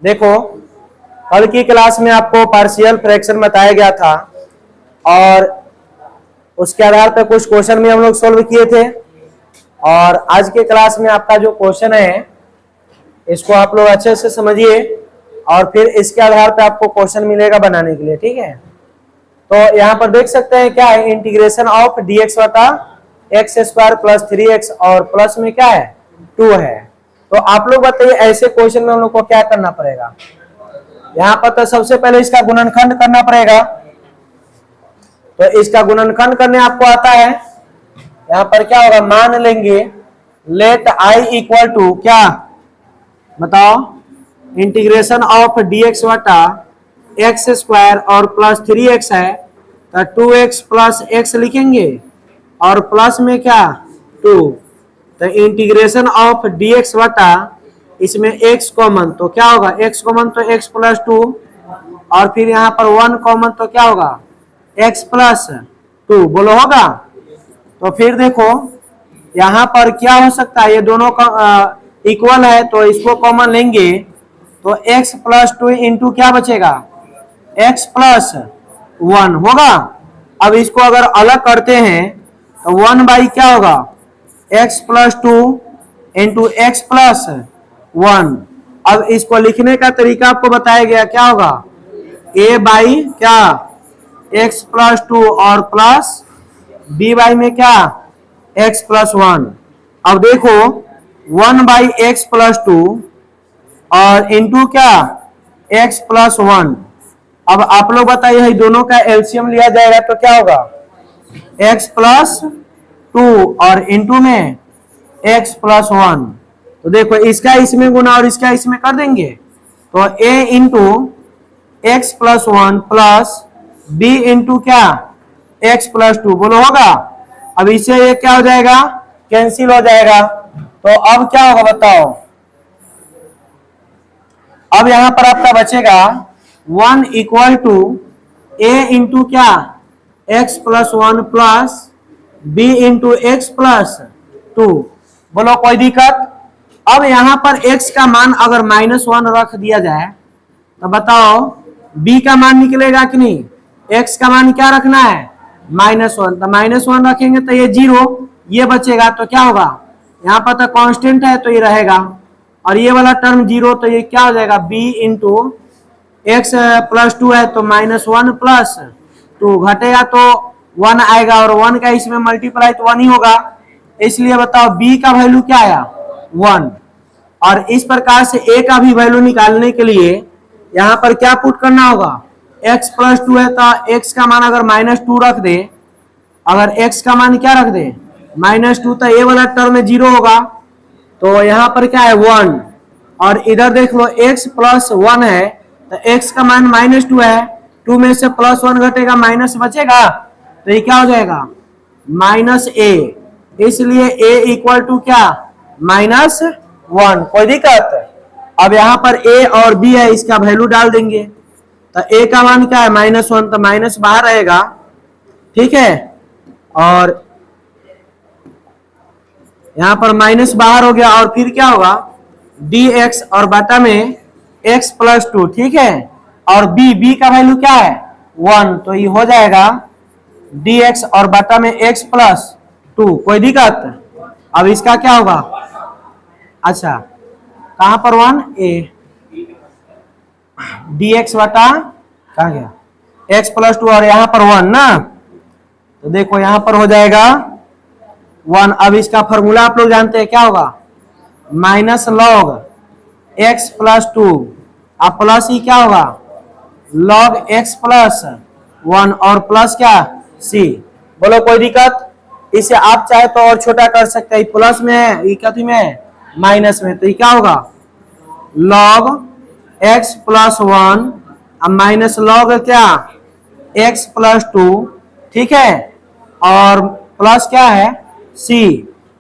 देखो, कल की क्लास में आपको पार्शियल फ्रैक्शन बताया गया था और उसके आधार पर कुछ क्वेश्चन भी हम लोग सोल्व किए थे। और आज के क्लास में आपका जो क्वेश्चन है इसको आप लोग अच्छे से समझिए और फिर इसके आधार पर आपको क्वेश्चन मिलेगा बनाने के लिए, ठीक है। तो यहाँ पर देख सकते हैं क्या है, इंटीग्रेशन ऑफ dx बटा एक्स स्क्वायर प्लस 3x और प्लस में क्या है 2 है। तो आप लोग बताइए ऐसे क्वेश्चन में हम लोग को क्या करना पड़ेगा। यहाँ पर तो सबसे पहले इसका गुणनखंड करना पड़ेगा। तो इसका गुणनखंड करने आपको आता है। यहाँ पर क्या होगा, मान लेंगे लेट i इक्वल टू क्या बताओ, इंटीग्रेशन ऑफ dx बटा एक्स स्क्वायर और प्लस 3x है तो 2x प्लस x लिखेंगे और प्लस में क्या 2। तो इंटीग्रेशन ऑफ dx बटा इसमें x कॉमन तो क्या होगा, x कॉमन तो x प्लस 2 और फिर यहाँ पर 1 कॉमन तो क्या होगा x प्लस 2, बोलो होगा। तो फिर देखो यहाँ पर क्या हो सकता है, ये दोनों का इक्वल है तो इसको कॉमन लेंगे तो x प्लस 2 इंटू क्या बचेगा x प्लस 1 होगा। अब इसको अगर अलग करते हैं तो 1 बाई क्या होगा x plus 2 into x plus 1। अब इसको लिखने का तरीका आपको बताया गया, क्या होगा a बाई क्या x प्लस 2 और प्लस b बाई में क्या x प्लस 1। अब देखो 1 बाई एक्स प्लस 2 और इंटू क्या x प्लस 1। अब आप लोग बताइए दोनों का एलसीएम लिया जाएगा तो क्या होगा x प्लस 2 और इंटू में x प्लस 1। तो देखो इसका इसमें गुना और इसका इसमें कर देंगे तो a into x plus 1 plus b into क्या x प्लस 2, बोलो होगा। अब इससे ये क्या हो जाएगा, कैंसिल हो जाएगा। तो अब क्या होगा बताओ, अब यहां पर आपका बचेगा 1 इक्वल टू a इंटू क्या x plus 1 plus b into x plus 2, बोलो कोई दिक्कत। अब यहां पर x का मान अगर -1 रख दिया जाए तो बताओ b का मान निकलेगा कि नहीं। x का मान क्या रखना है -1, तो -1 रखेंगे तो ये 0, ये बचेगा तो क्या होगा, यहाँ पर तो कांस्टेंट है तो ये रहेगा और ये वाला टर्म 0 तो ये क्या हो जाएगा b इंटू एक्स प्लस 2 है तो -1 प्लस 2 घटेगा तो 1 आएगा और 1 का इसमें मल्टीप्लाई तो 1 ही होगा, इसलिए बताओ b का वैल्यू क्या आया 1। और इस प्रकार से a का भी वैल्यू निकालने के लिए यहाँ पर क्या पुट करना होगा, x प्लस 2 है तो x का मान अगर -2 रख दे, अगर x का मान क्या रख दे -2 तो ये वाला टर्म में 0 होगा तो यहाँ पर क्या है 1। और इधर देख लो x प्लस 1 है तो x का मान -2 है, 2 में से प्लस 1 घटेगा माइनस बचेगा तो ये क्या हो जाएगा -a, इसलिए a इक्वल टू क्या -1, कोई दिक्कत। अब यहाँ पर a और b है, इसका वैल्यू डाल देंगे तो a का मान क्या है -1 तो माइनस बाहर रहेगा, ठीक है। और यहाँ पर माइनस बाहर हो गया और फिर क्या होगा dx और बटा में x प्लस 2, ठीक है। और b का वैल्यू क्या है 1 तो ये हो जाएगा dx और बटा में x प्लस 2, कोई दिक्कत। अब इसका क्या होगा, अच्छा कहां पर 1 a dx बटा कहा गया x प्लस 2 और यहाँ पर 1 ना, तो देखो यहाँ पर हो जाएगा 1। अब इसका फॉर्मूला आप लोग जानते हैं क्या होगा, माइनस लॉग x प्लस 2 अब प्लस ही क्या होगा log x प्लस 1 और प्लस क्या c, बोलो कोई दिक्कत। इसे आप चाहे तो और छोटा कर सकते हैं, प्लस में है ये कथी में है माइनस में, तो ये क्या होगा log x प्लस 1 अब माइनस log क्या x प्लस 2, ठीक है। और प्लस क्या है c।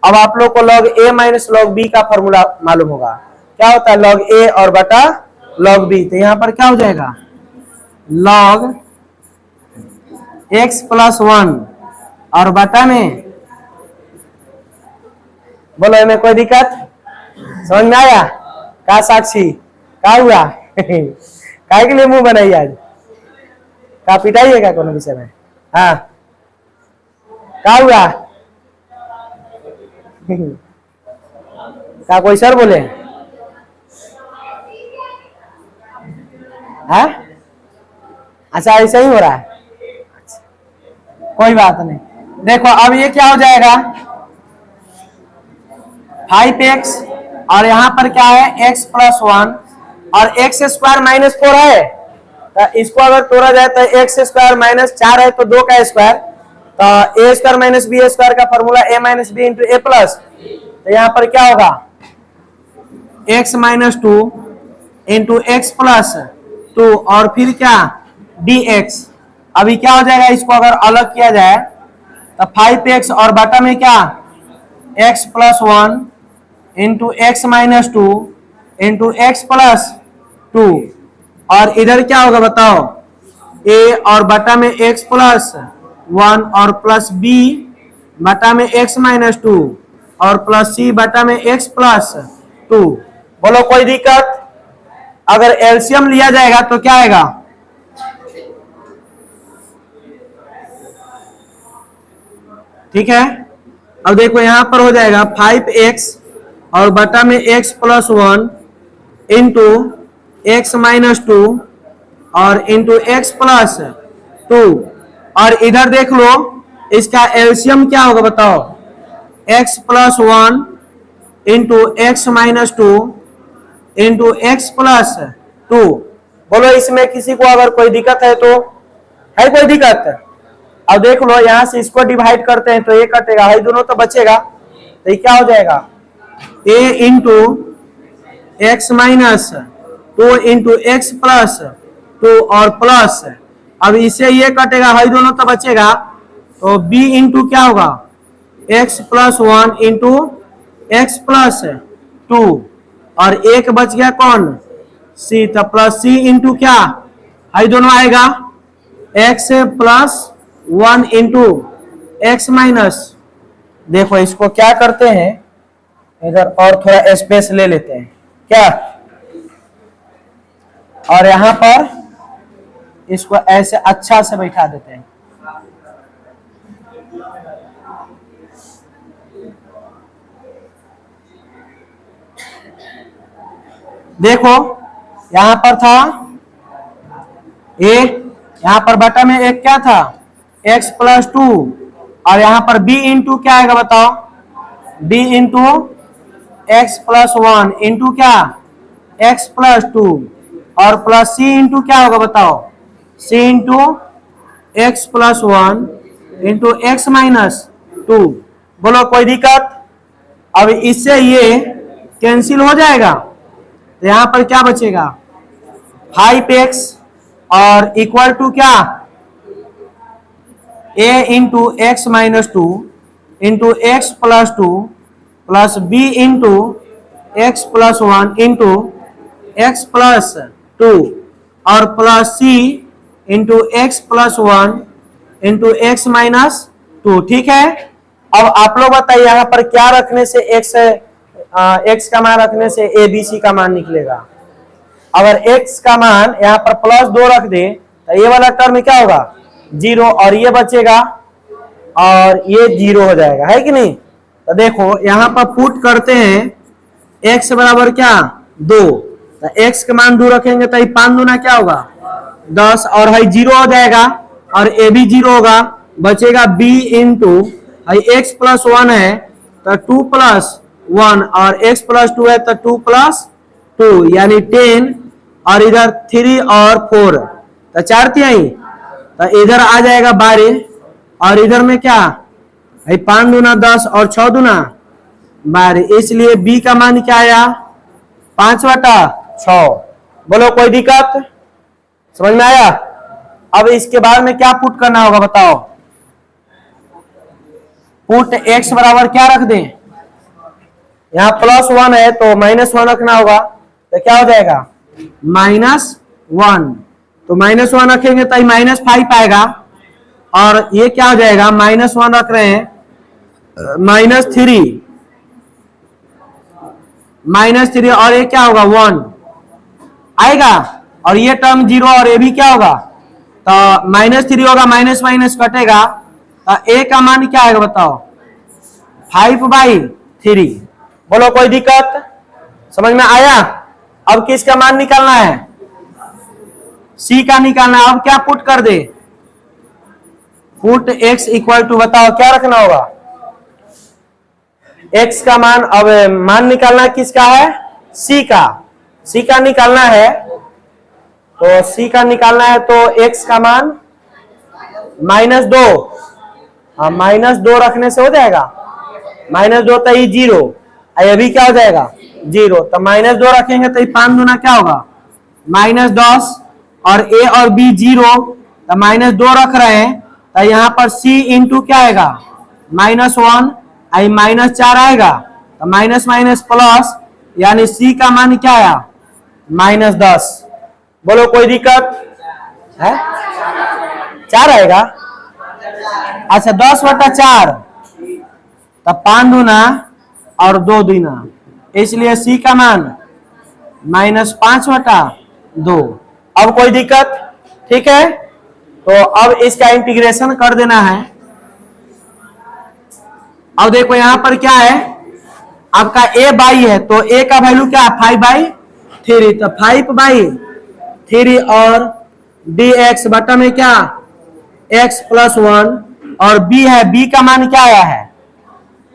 अब आप लोग को log a minus log b का फॉर्मूला मालूम होगा, क्या होता है log a और बटा log b, तो यहाँ पर क्या हो जाएगा log x प्लस 1 और बटा में, बोलो इनमें कोई दिक्कत, समझ में आया का साक्षी, क्या हुआ काय के लिए मुंह बनाई आज? का पिटाई है क्या कोनो विषय में? हाँ, क्या हुआ? क्या कोई सर बोले? हाँ, अच्छा ऐसा ही हो रहा है। अच्छा, कोई बात नहीं। देखो अब ये क्या हो जाएगा, 5x और यहाँ पर क्या है x प्लस 1 और x स्क्वायर माइनस 4 है, तो इसको अगर तोड़ा जाए तो x स्क्वायर माइनस 4 है तो 2 का स्क्वायर, तो a square minus b square का formula a minus b into a plus, तो यहाँ पर क्या होगा x minus 2 into x plus 2 और फिर क्या dx। अभी क्या हो जाएगा, इसको अगर अलग किया जाए तो 5x और बटा में क्या x plus 1 into x minus 2 into x plus 2 और इधर क्या होगा बताओ, a और बटा में x प्लस 1 और प्लस b बटा में x माइनस 2 और प्लस c बटा में x प्लस 2। बोलो कोई दिक्कत? अगर एलसीएम लिया जाएगा तो क्या आएगा, ठीक है। अब देखो यहां पर हो जाएगा 5x और बटा में x plus 1 into x minus 2 और इंटू एक्स प्लस 2 और इधर देख लो इसका एलसीएम क्या होगा बताओ, x plus 1 into x minus 2 into x plus 2। बोलो इसमें किसी को अगर कोई दिक्कत है तो, है कोई दिक्कत? अब देख लो यहां से इसको डिवाइड करते हैं तो ये कटेगा, है दोनों तो बचेगा, तो ये क्या हो जाएगा a into x minus 2 into x plus 2 और प्लस, अब इससे ये कटेगा, है दोनों तो बचेगा, तो b इंटू क्या होगा x plus 1 into x plus 2 और एक बच गया कौन c, तो प्लस c इंटू क्या है दोनों आएगा x plus 1 into x minus. देखो इसको क्या करते हैं, इधर और थोड़ा स्पेस ले लेते हैं क्या, और यहां पर इसको ऐसे अच्छा से बैठा देते हैं। देखो यहां पर था a, यहां पर बटा में एक क्या था x प्लस 2 और यहां पर b इंटू क्या आएगा बताओ, b into x plus 1 into क्या x प्लस 2 और प्लस c इंटू क्या होगा बताओ, c into x plus 1 into x minus 2। बोलो कोई दिक्कत? अब इससे ये कैंसिल हो जाएगा, तो यहां पर क्या बचेगा 5x और इक्वल टू क्या a into x minus 2 into x plus 2 plus b into x plus 1 into x plus 2 और plus c into x plus 1 into x minus 2। ठीक है, अब आप लोग बताइए यहाँ पर क्या रखने से x का मान रखने से a b c का मान निकलेगा। अगर x का मान यहाँ पर प्लस 2 रख दे तो ये वाला टर्म क्या होगा 0 और ये बचेगा और ये 0 हो जाएगा, है कि नहीं। तो देखो यहाँ पर पुट करते हैं x बराबर क्या 2, तो x का मान 2 रखेंगे तो 5 दूना क्या होगा 10 और है 0 हो जाएगा और a भी 0 होगा, बचेगा b इंटू एक्स प्लस 1 है तो 2 प्लस 1 और x प्लस 2 है तो 2 प्लस 2 यानी 10 और इधर 3 और 4 तो 4 तिहाई, तो इधर आ जाएगा 12 और इधर में क्या है 5 दूना 10 और 6 दूना 12, इसलिए b का मान क्या आया 5/6। बोलो कोई दिक्कत? समझ में आया? अब इसके बाद में क्या पुट करना होगा बताओ, पुट x बराबर क्या रख दें, यहाँ प्लस 1 है तो -1 रखना होगा, तो क्या हो जाएगा -1, तो -1 रखेंगे तो -5 आएगा और ये क्या हो जाएगा -1 रख रहे हैं -3 और ये क्या होगा 1 आएगा, और ये टर्म 0 और ये भी क्या होगा, तो -3 होगा, माइनस माइनस कटेगा, तो a का मान क्या आएगा बताओ, 5/3। बोलो कोई दिक्कत, समझ में आया। अब किसका मान निकालना है, c का निकालना है। अब क्या पुट कर दे, पुट x इक्वल टू, बताओ क्या रखना होगा, x का मान। अब मान निकालना किसका है, c का निकालना है, तो c का निकालना है, तो x का मान -2, हाँ -2 रखने से हो जाएगा, -2 तो ये 0, ये भी क्या हो जाएगा 0, तो -2 रखेंगे तो ये 5 दूना क्या होगा -10, और a और b 0, तो -2 रख रहे हैं, तो यहाँ पर c इंटू क्या आएगा -1, आई -4 आएगा, तो माइनस माइनस प्लस, यानी c का मान क्या आया -10। बोलो कोई दिक्कत है, 4 आएगा, अच्छा 10/4, तब 5 दूना और 2 दूना, इसलिए c का मान -5/2। अब कोई दिक्कत, ठीक है। तो अब इसका इंटीग्रेशन कर देना है। अब देखो यहां पर क्या है, आपका a बाई है, तो a का वैल्यू क्या है 5/3, तो 5/3 और dx बटा में क्या x + 1, और b है, b का मान क्या आया है,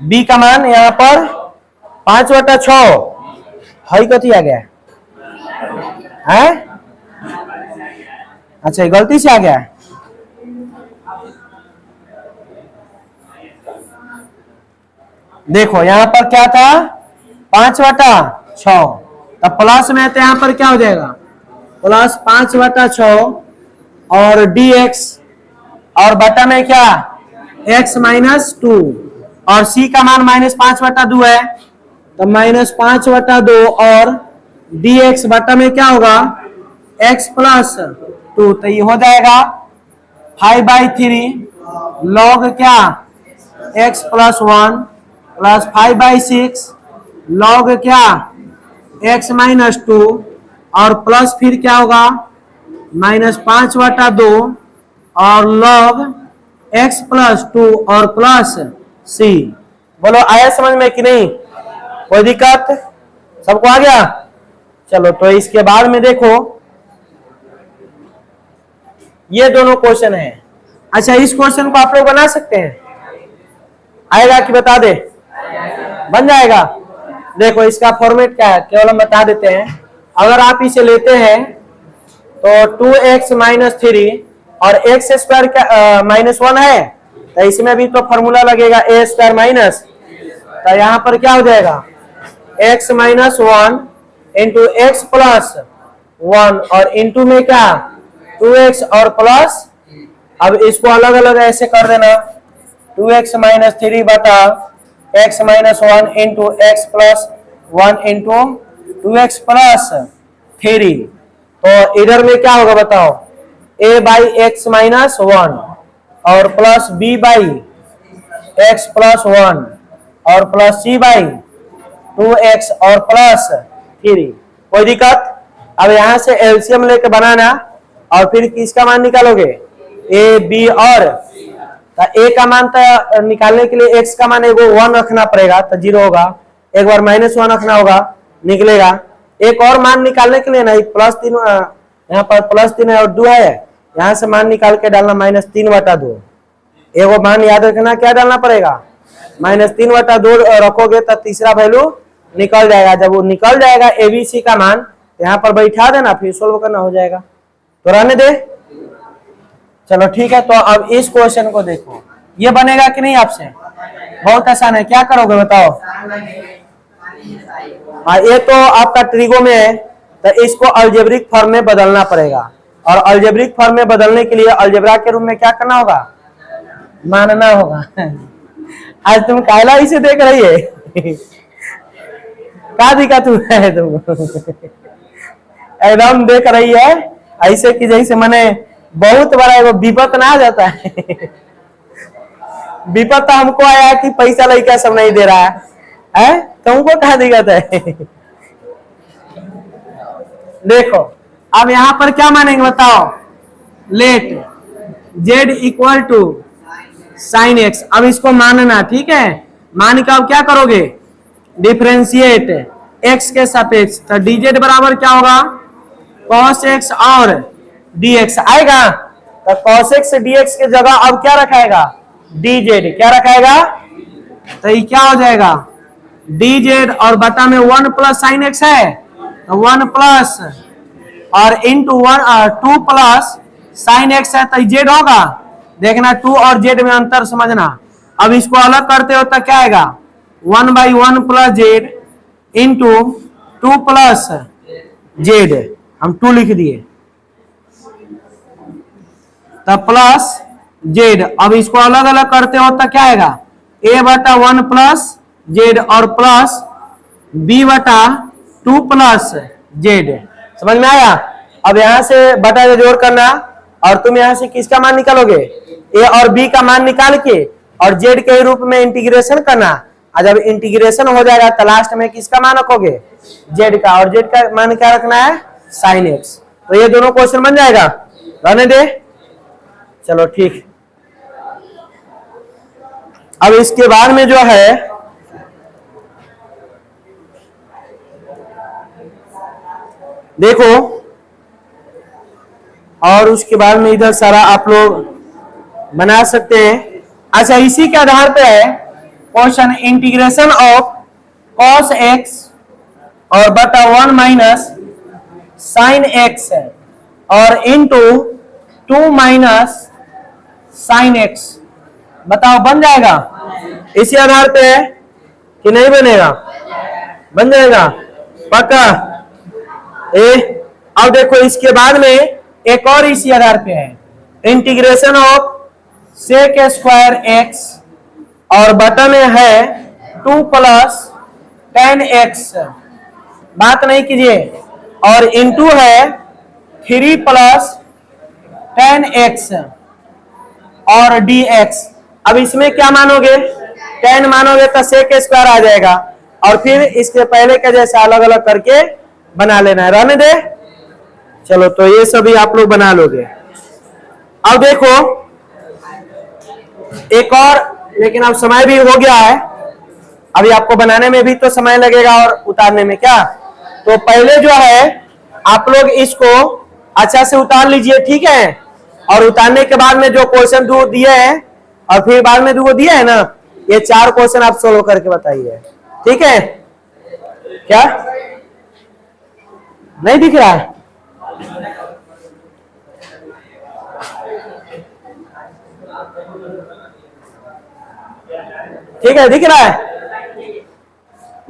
b का मान यहां पर 5/6 है, कथी आ गया है, अच्छा गलती से आ गया है, देखो यहां पर क्या था 5/6, तब प्लस में तो यहां पर क्या हो जाएगा प्लस 5/6, और dx, और बटा में क्या x - 2, और c का मान -5/2 है, तो -5/2, और dx बटा में क्या होगा x + 2, तो ये हो जाएगा 5/3 log क्या x + 1 प्लस 5/6 log क्या x - 2, और प्लस फिर क्या होगा -5/2, और log x + 2 और प्लस c। बोलो आया समझ में कि नहीं, कोई दिक्कत, सबको आ गया। चलो तो इसके बाद में देखो ये दोनों क्वेश्चन है। अच्छा इस क्वेश्चन को आप लोग बना सकते हैं, आएगा कि बता दे, बन जाएगा। देखो इसका फॉर्मेट क्या है, केवल हम बता देते हैं। अगर आप इसे लेते हैं तो 2x - 3 और x² -1 है, तो इसमें भी तो फॉर्मूला लगेगा a² माइनस, तो यहाँ पर क्या हो जाएगा x - 1 इंटू x + 1, और इंटू में क्या 2x और प्लस, अब इसको अलग अलग ऐसे कर देना, 2x - 3 बटा x - 1 into x + 1 into 2x + 3, तो इधर में क्या होगा बताओ a/x - 1 और प्लस b/x + 1 और प्लस c/2x और प्लस 3। कोई दिक्कत। अब यहां से एलसीएम लेके बनाना, और फिर किसका मान निकालोगे a b, और a का मान तो निकालने के लिए x का मान एगो 1 रखना पड़ेगा, तो 0 होगा, एक बार -1 रखना होगा, निकलेगा। एक और मान निकालने के लिए ना +3, यहाँ पर +3 है और 2 है, यहाँ से मान निकाल के डालना -3/2। एगो मान याद रखना क्या डालना पड़ेगा -3/2 रखोगे तो तीसरा वैल्यू निकल जाएगा। जब वो निकल जाएगा एबीसी का मान, यहाँ पर बैठा देना, फिर सोल्व करना, हो जाएगा। तो रहने दे, चलो ठीक है। तो अब इस क्वेश्चन को देखो, ये बनेगा कि नहीं आपसे, बहुत आसान है। क्या करोगे बताओ, हाँ ये तो आपका ट्रिगो में है, तो इसको अलजेब्रिक फॉर्म में बदलना पड़ेगा, और अलजेब्रिक फॉर्म में बदलने के लिए अलजेब्रा के रूप में क्या करना होगा, मानना होगा। आज तुम कायला इसे देख रही है क्या दिक्कत हुआ है तुम एकदम देख रही है ऐसे कि जैसे मैंने बहुत बड़ा एगो विपत ना आ जाता है विपत तो हमको आया कि पैसा लड़का सब नहीं दे रहा है, तुमको क्या दिक्कत है देखो अब यहां पर क्या मानेंगे बताओ, let z equal to sine x। अब इसको मानना, ठीक है, मान के अब क्या करोगे, डिफरेंशिएट x के सापेक्ष, तो dz बराबर क्या होगा, cos x और dx आएगा। तो cos x dx के जगह अब क्या रखाएगा, dz, क्या रखाएगा, तो ये क्या हो जाएगा, dz और बटा में 1 प्लस साइन x है, तो 1 प्लस और इंटू 2 प्लस साइन x है, तो z होगा। देखना 2 और z में अंतर समझना। अब इसको अलग करते हो तो क्या आएगा, 1/1 plus z into 2 plus z, हम 2 लिख दिए, तब प्लस z। अब इसको अलग अलग करते हो तो क्या आएगा, a/1 प्लस z और प्लस b/2 प्लस z। समझ में आया। अब यहां से बटा से जोड़ करना और तुम यहां से किसका मान निकालोगे, a और b का मान निकाल के और z के रूप में इंटीग्रेशन करना। और जब इंटीग्रेशन हो जाएगा तो लास्ट में किसका मान रखोगे, z का, और z का मान क्या रखना है, साइन x। तो ये दोनों क्वेश्चन बन जाएगा, रहने दे, चलो ठीक। अब इसके बाद में जो है देखो, और उसके बाद में इधर सारा आप लोग बना सकते हैं। अच्छा, इसी के आधार पे है question, integration of cos x और बटा 1 माइनस साइन x है और इंटू 2 माइनस साइन x। बताओ बन जाएगा इसी आधार पे है कि नहीं बनेगा, बन जाएगा पक्का। अब देखो इसके बाद में एक और इसी आधार पे है, integration of sec square x और बटा में है 2 प्लस टेन x, बात नहीं कीजिए, और इंटू है 3 प्लस टेन x और dx। अब इसमें क्या मानोगे, 10 मानोगे तो सेक स्क्वायर आ जाएगा, और फिर इसके पहले का जैसा अलग अलग करके बना लेना है, रहने दे। चलो तो ये सभी आप लोग बना लोगे। अब देखो एक और, लेकिन अब समय भी हो गया है, अभी आपको बनाने में भी तो समय लगेगा और उतारने में क्या। तो पहले जो है आप लोग इसको अच्छा से उतार लीजिए, ठीक है, और उतारने के बाद में जो क्वेश्चन दो दिए हैं और फिर बाद में दो दिए है ना, ये 4 क्वेश्चन आप सोल्व करके बताइए, ठीक है। क्या नहीं दिख रहा है, ठीक है, दिख रहा है,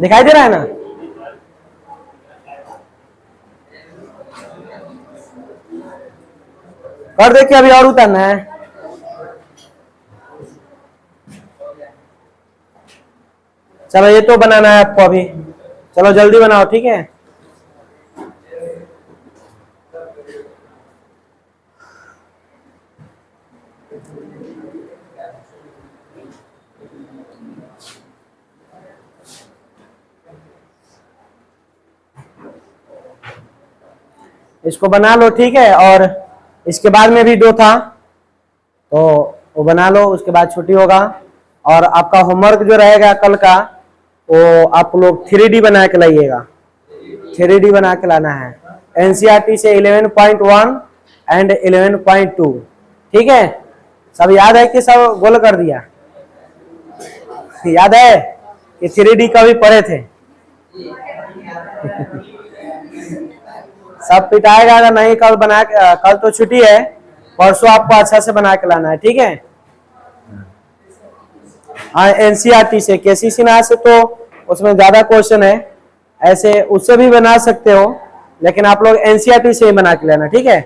दिखाई दे रहा है ना। और देखिए अभी और उतारना है। चलो ये तो बनाना है आपको अभी, चलो जल्दी बनाओ, ठीक है। इसको बना लो, ठीक है, और इसके बाद में भी 2 था तो वो बना लो, उसके बाद छुट्टी होगा। और आपका होमवर्क जो रहेगा कल का, वो आप लोग 3D बना के लाइएगा, 3D बना के लाना है, एनसीईआरटी से 11.1 एंड 11.2, ठीक है। सब याद है कि सब गोल कर दिया, याद है कि 3D कभी पढ़े थे सब पिटाएगा अगर नहीं, कल बना के, कल तो छुट्टी है, परसों आपको अच्छा से बना के लाना है, ठीक है। हाँ, एनसीईआरटी से, केसीसी ना से तो उसमें ज्यादा क्वेश्चन है, ऐसे उससे भी बना सकते हो, लेकिन आप लोग एनसीईआरटी से ही बना के लेना, ठीक है।